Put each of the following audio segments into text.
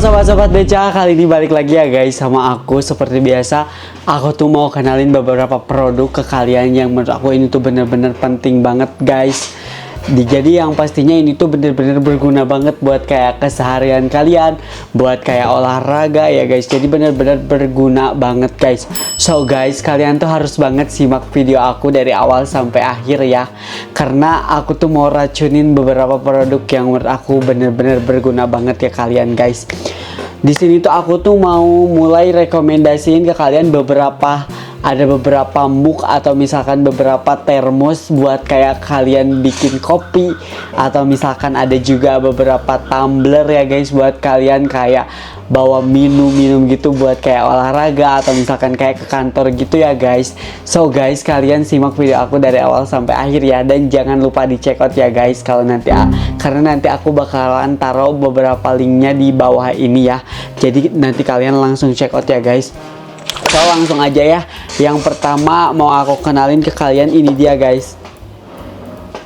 sobat-sobat beca, kali ini balik lagi ya guys sama aku. Seperti biasa, aku tuh mau kenalin beberapa produk ke kalian yang menurut aku ini tuh bener-bener penting banget guys. Jadi yang pastinya ini tuh bener-bener berguna banget buat kayak keseharian kalian, buat kayak olahraga ya guys. Jadi bener-bener berguna banget guys. So guys, kalian tuh harus banget simak video aku dari awal sampai akhir ya, karena aku tuh mau racunin beberapa produk yang menurut aku bener-bener berguna banget ya kalian guys. Di sini tuh aku tuh mau mulai rekomendasiin ke kalian ada beberapa mug atau misalkan beberapa termos buat kayak kalian bikin kopi, atau misalkan ada juga beberapa tumbler ya guys buat kalian kayak bawa minum-minum gitu buat kayak olahraga atau misalkan kayak ke kantor gitu ya guys. So guys, kalian simak video aku dari awal sampai akhir ya, dan jangan lupa di check out ya guys karena nanti aku bakalan taruh beberapa linknya di bawah ini ya. Jadi nanti kalian langsung check out ya guys. So langsung aja ya. Yang pertama mau aku kenalin ke kalian, ini dia guys.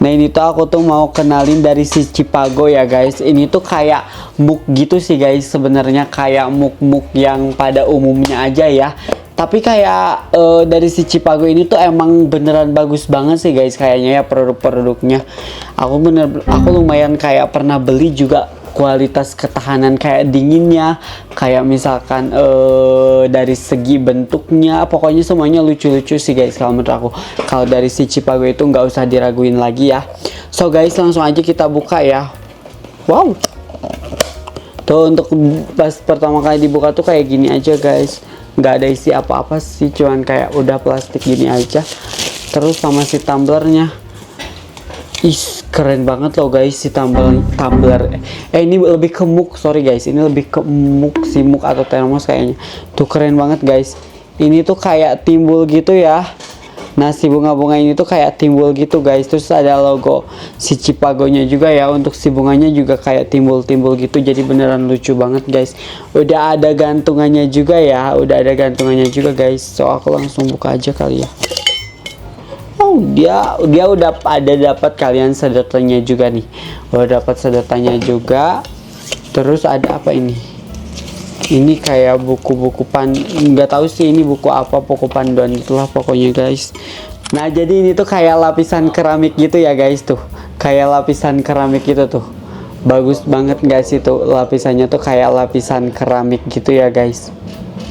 Nah ini tuh aku tuh mau kenalin dari si Cipago ya guys. Ini tuh kayak mug gitu sih guys, sebenarnya kayak mug-mug yang pada umumnya aja ya. Tapi kayak dari si Cipago ini tuh emang beneran bagus banget sih guys kayaknya ya produk-produknya. Aku lumayan kayak pernah beli juga. Kualitas ketahanan kayak dinginnya, kayak misalkan dari segi bentuknya, pokoknya semuanya lucu-lucu sih guys kalau menurut aku. Kalau dari si Cipago itu nggak usah diraguin lagi ya. So guys, langsung aja kita buka ya. Wow, tuh untuk pas pertama kali dibuka tuh kayak gini aja guys, nggak ada isi apa-apa sih, cuman kayak udah plastik gini aja. Terus sama si tumblernya, keren banget loh guys si tumbler. Ini lebih ke mug, sorry guys, ini lebih ke mug, si mug atau termos kayaknya. Tuh keren banget guys. Ini tuh kayak timbul gitu ya. Nah si bunga-bunga ini tuh kayak timbul gitu guys. Terus ada logo si Cipagonya juga ya. Untuk si bunganya juga kayak timbul-timbul gitu. Jadi beneran lucu banget guys. Udah ada gantungannya juga ya. Guys. So aku langsung buka aja kali ya. Oh, dia udah dapat kalian sedotannya juga nih. Udah dapat sedotannya juga. Terus ada apa ini? Ini kayak buku-buku nggak tahu sih ini buku apa, buku panduan itulah pokoknya guys. Nah, jadi ini tuh kayak lapisan keramik gitu ya guys tuh. Kayak lapisan keramik gitu tuh. Bagus banget guys itu lapisannya tuh kayak lapisan keramik gitu ya guys.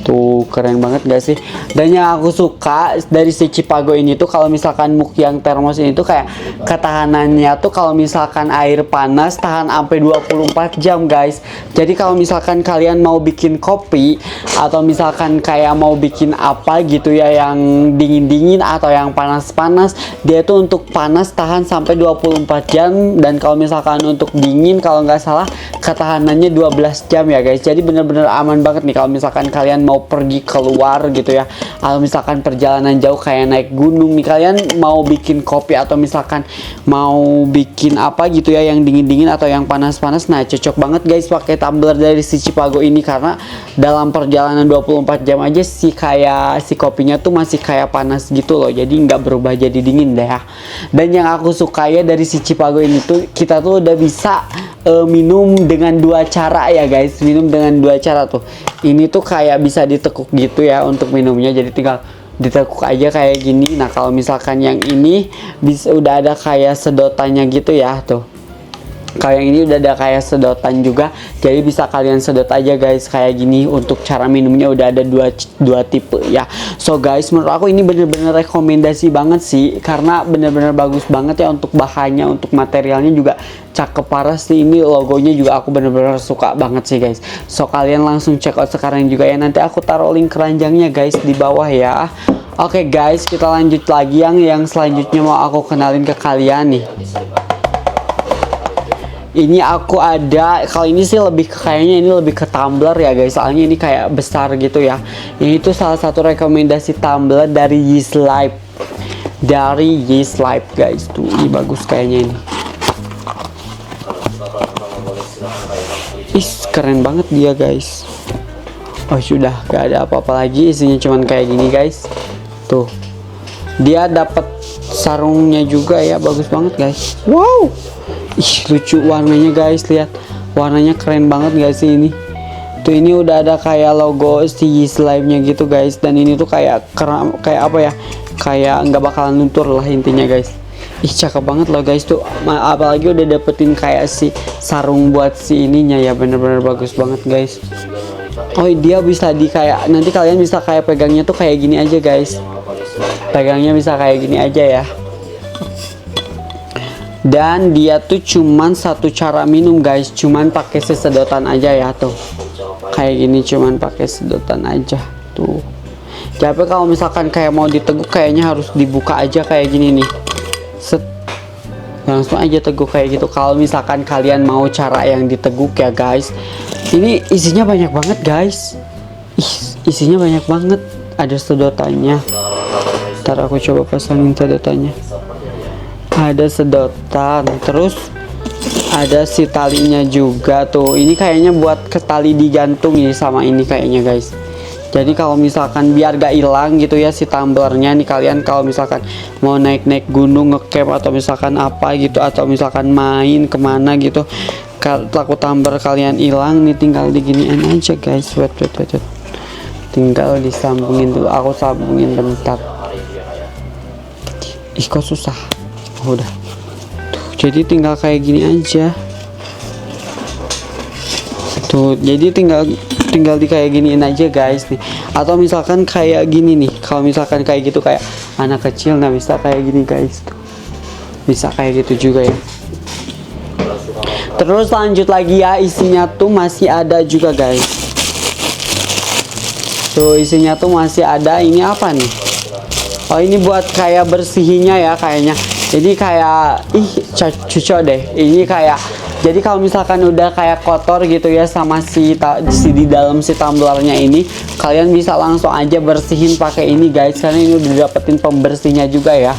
Tuh keren banget gak sih? Dan yang aku suka dari si Cipago ini tuh kalau misalkan mug yang termos ini tuh kayak ketahanannya tuh kalau misalkan air panas tahan sampai 24 jam guys. Jadi kalau misalkan kalian mau bikin kopi atau misalkan kayak mau bikin apa gitu ya yang dingin-dingin atau yang panas-panas, dia tuh untuk panas tahan sampai 24 jam, dan kalau misalkan untuk dingin kalau nggak salah ketahanannya 12 jam ya guys. Jadi bener-bener aman banget nih kalau misalkan kalian mau pergi keluar gitu ya, atau misalkan perjalanan jauh kayak naik gunung nih, kalian mau bikin kopi atau misalkan mau bikin apa gitu ya yang dingin-dingin atau yang panas-panas. Nah cocok banget guys pakai tumbler dari si Cipago ini, karena dalam perjalanan 24 jam aja si kopinya tuh masih kayak panas gitu loh, jadi nggak berubah jadi dingin deh ya. Dan yang aku suka ya dari si Cipago ini tuh, kita tuh udah bisa minum dengan dua cara ya guys. Minum dengan dua cara tuh. Ini tuh kayak bisa ditekuk gitu ya untuk minumnya, jadi tinggal ditekuk aja kayak gini. Nah kalau misalkan yang ini udah ada kayak sedotannya gitu ya tuh. Kalau yang ini udah ada kayak sedotan juga, jadi bisa kalian sedot aja guys kayak gini. Untuk cara minumnya udah ada dua tipe ya. So guys, menurut aku ini bener-bener rekomendasi banget sih, karena bener-bener bagus banget ya untuk bahannya, untuk materialnya juga cakep parah sih. Ini logonya juga aku bener-bener suka banget sih guys. So kalian langsung check out sekarang juga ya. Nanti aku taruh link keranjangnya guys di bawah ya. Oke guys, kita lanjut lagi yang selanjutnya mau aku kenalin ke kalian nih. Ini aku ada, kalau ini sih kayaknya ini lebih ke tumbler ya guys, soalnya ini kayak besar gitu ya. Ini tuh salah satu rekomendasi tumbler dari Yeast Life. Guys, tuh ini bagus kayaknya ini. Keren banget dia guys. Oh sudah, gak ada apa-apa lagi, isinya cuman kayak gini guys. Tuh, dia dapat sarungnya juga ya, bagus banget guys. Wow, lucu warnanya guys, lihat warnanya keren banget gak sih ini. Tuh ini udah ada kayak logo si slime-nya gitu guys, dan ini tuh kayak kayak apa ya? Kayak nggak bakalan luntur lah intinya guys. Ih cakep banget loh guys tuh, apalagi udah dapetin kayak si sarung buat si ininya ya, bener-bener bagus banget guys. Oh dia bisa di kayak, nanti kalian bisa kayak pegangnya tuh kayak gini aja guys, pegangnya bisa kayak gini aja ya. Dan dia tuh cuman satu cara minum guys, cuman pakai sesedotan aja ya tuh, kayak gini cuman pakai sedotan aja tuh. Tapi kalau misalkan kayak mau diteguk kayaknya harus dibuka aja kayak gini nih, set, langsung aja teguk kayak gitu. Kalau misalkan kalian mau cara yang diteguk ya guys, ini isinya banyak banget guys. Isinya banyak banget, ada sedotannya. Ntar aku coba pasangin sedotannya. Ada sedotan, terus ada si talinya juga tuh. Ini kayaknya buat ke tali digantung ya sama ini kayaknya guys. Jadi kalau misalkan biar gak hilang gitu ya si tumblernya nih, kalian kalau misalkan mau naik-naik gunung ngecamp atau misalkan apa gitu, atau misalkan main kemana gitu, takut tumbler kalian hilang nih, tinggal diginiin aja guys. Wait. Tinggal disambungin dulu, aku sambungin bentar. Ih kok susah. Oh, udah tuh, jadi tinggal kayak gini aja tuh, jadi tinggal di kayak giniin aja guys nih. Atau misalkan kayak gini nih, kalau misalkan kayak gitu kayak anak kecil, nah bisa kayak gini guys tuh, bisa kayak gitu juga ya. Terus lanjut lagi ya, isinya tuh masih ada juga guys. Tuh isinya tuh masih ada, ini apa nih? Oh ini buat kayak bersihinnya ya kayaknya. Jadi kayak cocok deh. Ini kayak, jadi kalau misalkan udah kayak kotor gitu ya sama si di dalam si tumblernya ini, kalian bisa langsung aja bersihin pakai ini guys, karena ini udah dapetin pembersihnya juga ya.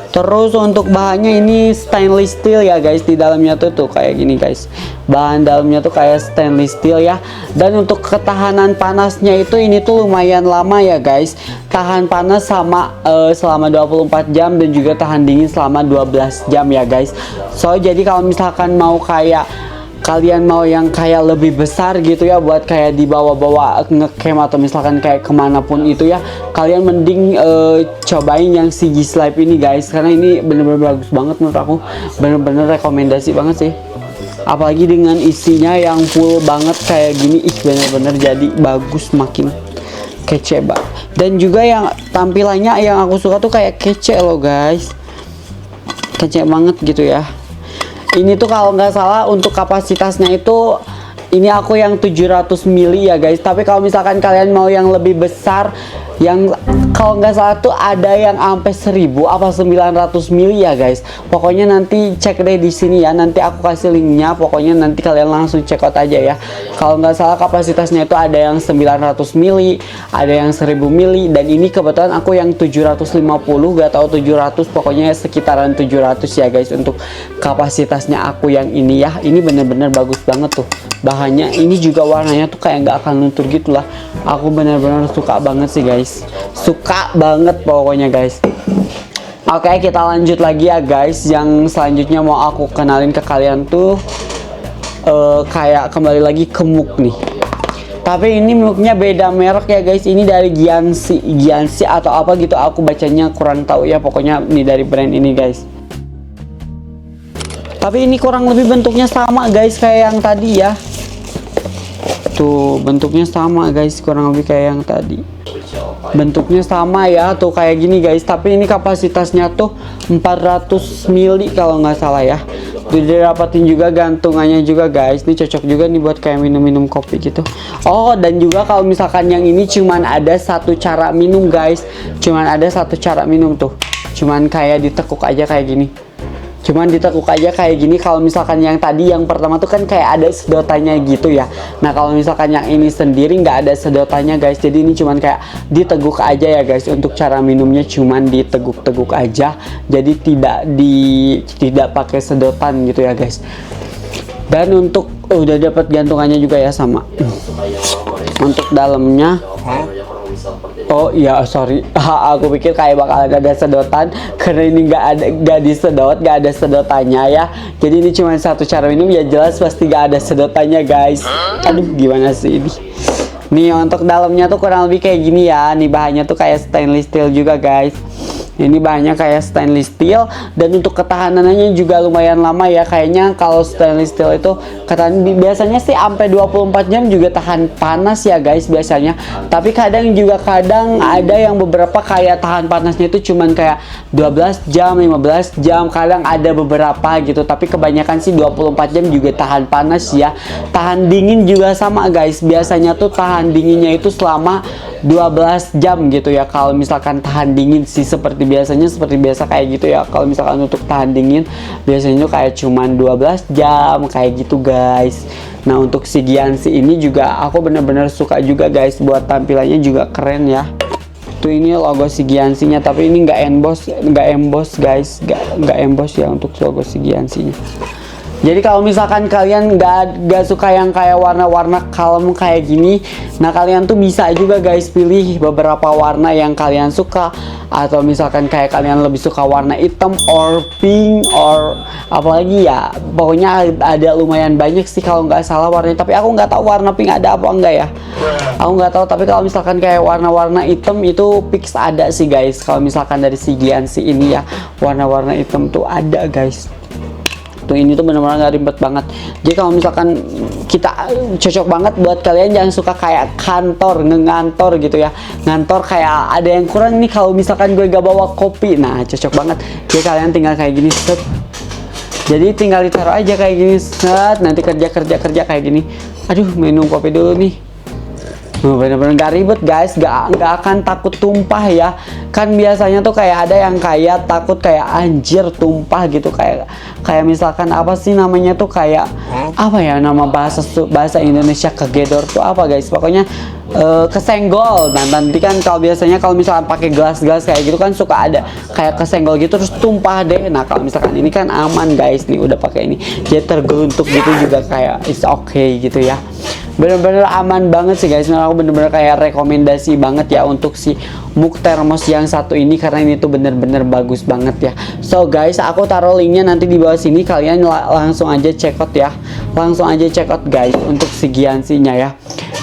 Terus untuk bahannya ini stainless steel ya guys, di dalamnya tuh kayak gini guys. Bahan dalamnya tuh kayak stainless steel ya. Dan untuk ketahanan panasnya itu ini tuh lumayan lama ya guys. Tahan panas sama selama 24 jam dan juga tahan dingin selama 12 jam ya guys. So jadi kalau misalkan mau kayak kalian mau yang kayak lebih besar gitu ya, buat kayak dibawa-bawa ngecamp atau misalkan kayak kemanapun itu ya, kalian mending cobain yang si G-Slime ini guys, karena ini bener-bener bagus banget menurut aku, bener-bener rekomendasi banget sih. Apalagi dengan isinya yang full banget kayak gini, bener-bener jadi bagus, makin kece banget. Dan juga yang tampilannya yang aku suka tuh kayak kece loh guys, kece banget gitu ya. Ini tuh kalau nggak salah untuk kapasitasnya itu, ini aku yang 700 mili ya guys. Tapi kalau misalkan kalian mau yang lebih besar, yang kalau nggak salah tuh ada yang sampai 1000 apa 900 mili ya guys. Pokoknya nanti cek deh di sini ya, nanti aku kasih linknya. Pokoknya nanti kalian langsung check out aja ya. Kalau nggak salah kapasitasnya itu ada yang 900 mili, ada yang 1000 mili, dan ini kebetulan aku yang 750, gak tahu 700, pokoknya sekitaran 700 ya guys untuk kapasitasnya aku yang ini ya. Ini bener-bener bagus banget tuh bahannya. Ini juga warnanya tuh kayak nggak akan luntur gitulah. Aku bener-bener suka banget sih guys, suka banget pokoknya guys. Oke, kita lanjut lagi ya guys. Yang selanjutnya mau aku kenalin ke kalian tuh kayak kembali lagi ke Muk nih. Tapi ini Muknya beda merek ya guys. Ini dari Giansi atau apa gitu, aku bacanya kurang tahu ya. Pokoknya ini dari brand ini guys. Tapi ini kurang lebih bentuknya sama guys kayak yang tadi ya. Tuh bentuknya sama guys, kurang lebih kayak yang tadi. Bentuknya sama ya, tuh kayak gini guys. Tapi ini kapasitasnya tuh 400 mili kalau nggak salah ya. Udah dapatin juga gantungannya juga guys. Ini cocok juga nih buat kayak minum-minum kopi gitu. Oh, dan juga kalau misalkan yang ini cuman ada satu cara minum guys. Cuman ada satu cara minum tuh. Cuman kayak ditekuk aja kayak gini. Cuman ditekuk aja kayak gini. Kalau misalkan yang tadi yang pertama tuh kan kayak ada sedotannya gitu ya. Nah kalau misalkan yang ini sendiri nggak ada sedotannya guys, jadi ini cuman kayak diteguk aja ya guys. Untuk cara minumnya cuman diteguk-teguk aja, jadi tidak pakai sedotan gitu ya guys. Dan untuk udah dapat gantungannya juga ya sama. Untuk dalamnya Oh iya, sorry. Aku pikir kayak bakal ada sedotan karena ini nggak disedot, nggak ada sedotannya ya. Jadi ini cuma satu cara minum ya, jelas pasti nggak ada sedotannya guys. Aduh, gimana sih ini? Nih untuk dalamnya tuh kurang lebih kayak gini ya. Nih bahannya tuh kayak stainless steel juga guys. Ini bahannya kayak stainless steel, dan untuk ketahanannya juga lumayan lama ya. Kayaknya kalau stainless steel itu katakan biasanya sih sampai 24 jam juga tahan panas ya guys biasanya. Tapi kadang ada yang beberapa kayak tahan panasnya itu cuman kayak 12 jam, 15 jam, kadang ada beberapa gitu. Tapi kebanyakan sih 24 jam juga tahan panas ya. Tahan dingin juga sama guys. Biasanya tuh tahan dinginnya itu selama 12 jam gitu ya. Kalau misalkan tahan dingin sih seperti biasa kayak gitu ya. Kalau misalkan untuk tahan dingin biasanya tuh kayak cuman 12 jam kayak gitu guys. Nah untuk si Giansy ini juga aku bener-bener suka juga guys, buat tampilannya juga keren ya. Tuh ini logo si Giansy-nya, tapi ini nggak emboss guys, nggak emboss ya untuk logo si Giansy-nya. Jadi kalau misalkan kalian nggak suka yang kayak warna-warna kalem kayak gini, nah kalian tuh bisa juga guys pilih beberapa warna yang kalian suka. Atau misalkan kayak kalian lebih suka warna hitam or pink or apalagi ya, pokoknya ada lumayan banyak sih kalau nggak salah warnanya. Tapi aku nggak tahu warna pink ada apa enggak ya, aku nggak tahu. Tapi kalau misalkan kayak warna-warna hitam itu fix ada sih guys. Kalau misalkan dari si Giansy ini ya, warna-warna hitam tuh ada guys. Tuh ini tuh benar-benar nggak ribet banget. Jadi kalau misalkan kita cocok banget buat kalian yang suka kayak ngantor gitu ya, ngantor kayak ada yang kurang nih kalau misalkan gue gak bawa kopi, nah cocok banget. Jadi kalian tinggal kayak gini set, jadi tinggal ditaruh aja kayak gini set, nanti kerja kayak gini. Aduh, minum kopi dulu nih. Bener-bener gak ribet guys, gak akan takut tumpah ya. Kan biasanya tuh kayak ada yang kayak takut kayak anjir tumpah gitu, kayak misalkan apa sih namanya tuh kayak apa ya, nama bahasa Indonesia kegedor tuh apa guys, pokoknya kesenggol. Nah nanti kan kalau biasanya kalau misalkan pakai gelas kayak gitu kan suka ada kayak kesenggol gitu terus tumpah deh. Nah kalau misalkan ini kan aman guys, nih udah pakai ini jadi tergeluntuk gitu juga kayak it's okay gitu ya. Bener-bener aman banget sih guys. Nah, aku bener-bener kayak rekomendasi banget ya untuk si mug termos yang satu ini, karena ini tuh bener-bener bagus banget ya. So guys, aku taruh linknya nanti di bawah sini, kalian langsung aja check out ya, langsung aja check out guys untuk si Giansy-nya ya.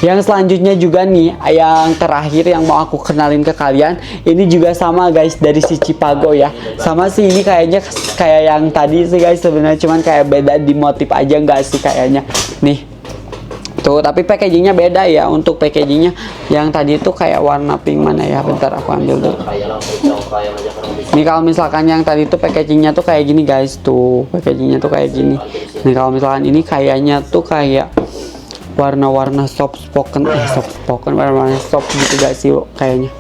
Yang selanjutnya juga nih, yang terakhir yang mau aku kenalin ke kalian, ini juga sama guys, dari si Chipago ya. Sama sih, ini kayaknya kayak yang tadi sih guys, sebenarnya cuman kayak beda di motif aja nggak sih kayaknya. Nih tuh, tapi packagingnya beda ya. Untuk packagingnya yang tadi itu kayak warna pink, mana ya, bentar aku ambil dulu. Nih kalau misalkan yang tadi itu packagingnya tuh kayak gini guys, tuh packagingnya tuh kayak gini. Nih kalau misalkan ini kayaknya tuh kayak warna-warna soft spoken, warna-warna soft gitu guys sih kayaknya.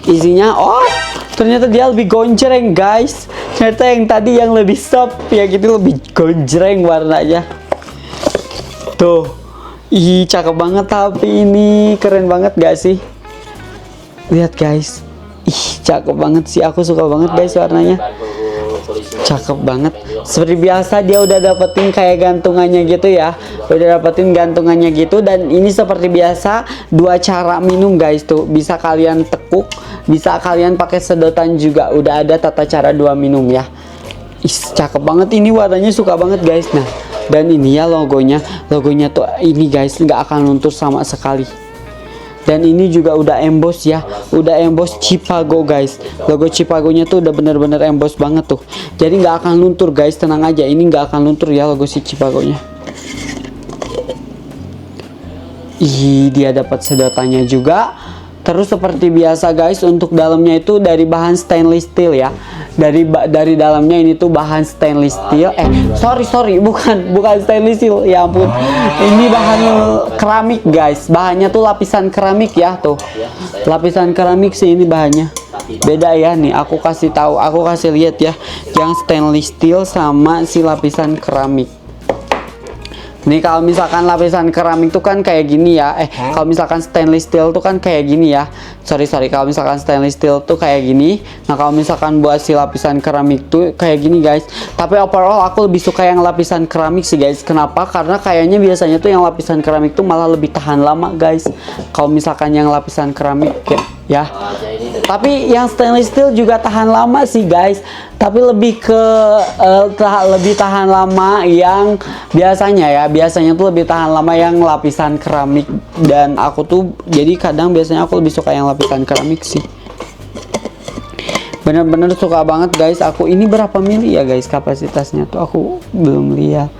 Isinya, oh ternyata dia lebih gonjreng guys. Ternyata yang tadi yang lebih soft ya gitu, lebih gonjreng warnanya. Tuh, ih cakep banget, tapi ini keren banget gak sih? Lihat guys, ih cakep banget sih, aku suka banget guys warnanya. Cakep banget. Seperti biasa dia udah dapetin kayak gantungannya gitu ya, udah dapetin gantungannya gitu. Dan ini seperti biasa dua cara minum guys, tuh bisa kalian tekuk, bisa kalian pakai sedotan juga. Udah ada tata cara dua minum ya. Cakep banget, ini warnanya suka banget guys. Nah dan ini ya logonya tuh ini guys nggak akan luntur sama sekali. Dan ini juga udah emboss ya, udah emboss Chipago guys. Logo Chipagonya tuh udah bener-bener emboss banget tuh, jadi nggak akan luntur guys, tenang aja, ini nggak akan luntur ya logo si Chipagonya. Ih, dia dapat sedotannya juga. Terus seperti biasa guys, untuk dalamnya itu dari bahan stainless steel ya. Dari dalamnya ini tuh bahan stainless steel. Sorry, bukan stainless steel. Ya ampun. Ini bahan keramik guys. Bahannya tuh lapisan keramik ya, tuh. Lapisan keramik sih ini bahannya. Beda ya nih, aku kasih lihat ya. Yang stainless steel sama si lapisan keramik. Nih kalau misalkan lapisan keramik tuh kan kayak gini ya. Kalau misalkan stainless steel tuh kan kayak gini ya. Sorry, kalau misalkan stainless steel tuh kayak gini. Nah kalau misalkan buat si lapisan keramik tuh kayak gini guys. Tapi overall aku lebih suka yang lapisan keramik sih guys. Kenapa? Karena kayaknya biasanya tuh yang lapisan keramik tuh malah lebih tahan lama guys. Kalau misalkan yang lapisan keramik ya. Tapi yang stainless steel juga tahan lama sih guys. Tapi lebih ke lebih tahan lama yang biasanya tuh lebih tahan lama yang lapisan keramik. Dan aku tuh jadi kadang biasanya aku lebih suka yang lapisan keramik sih. Bener-bener suka banget guys. Aku ini berapa mili ya guys kapasitasnya tuh, aku belum lihat.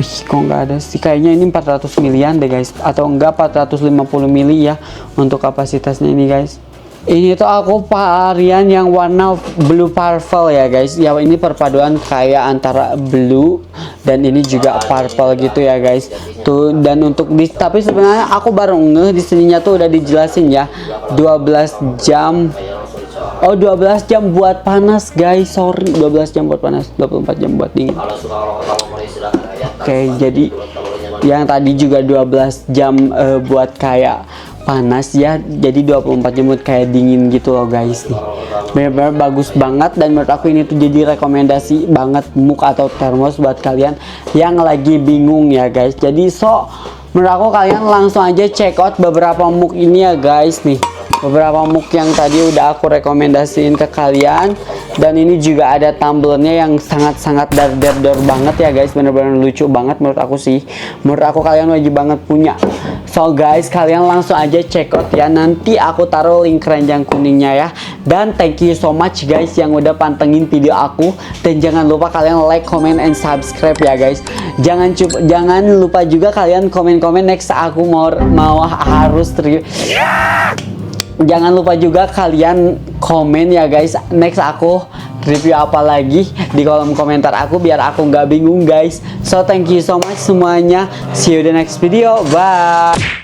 Kok nggak ada sih, kayaknya ini 400 milian deh guys, atau enggak 450 mili ya untuk kapasitasnya ini guys. Ini tuh aku varian yang warna blue purple ya guys. Ya ini perpaduan kayak antara blue dan ini juga purple gitu ya guys. Tuh, dan untuk tapi sebenarnya aku baru ngeh di sininya tuh udah dijelasin ya. 12 jam. Oh 12 jam buat panas guys. Sorry, 12 jam buat panas, 24 jam buat dingin. Oke, jadi yang tadi juga 12 jam buat kayak panas ya, jadi 24 jam buat kayak dingin gitu loh guys. Nih bener-bener bagus banget, dan menurut aku ini tuh jadi rekomendasi banget mug atau termos buat kalian yang lagi bingung ya guys. Jadi menurut aku kalian langsung aja check out beberapa mug ini ya guys. Nih beberapa mug yang tadi udah aku rekomendasiin ke kalian, dan ini juga ada tumblernya yang sangat-sangat dar banget ya guys. Bener-bener lucu banget menurut aku sih. Menurut aku kalian wajib banget punya. So guys, kalian langsung aja check out ya. Nanti aku taruh link keranjang kuningnya ya. Dan thank you so much guys yang udah pantengin video aku. Dan jangan lupa kalian like, comment, and subscribe ya guys. Jangan lupa juga kalian komen-komen next aku mau harus Jangan lupa juga kalian komen ya guys, next aku review apa lagi di kolom komentar aku biar aku nggak bingung guys. So thank you so much semuanya. See you the next video. Bye.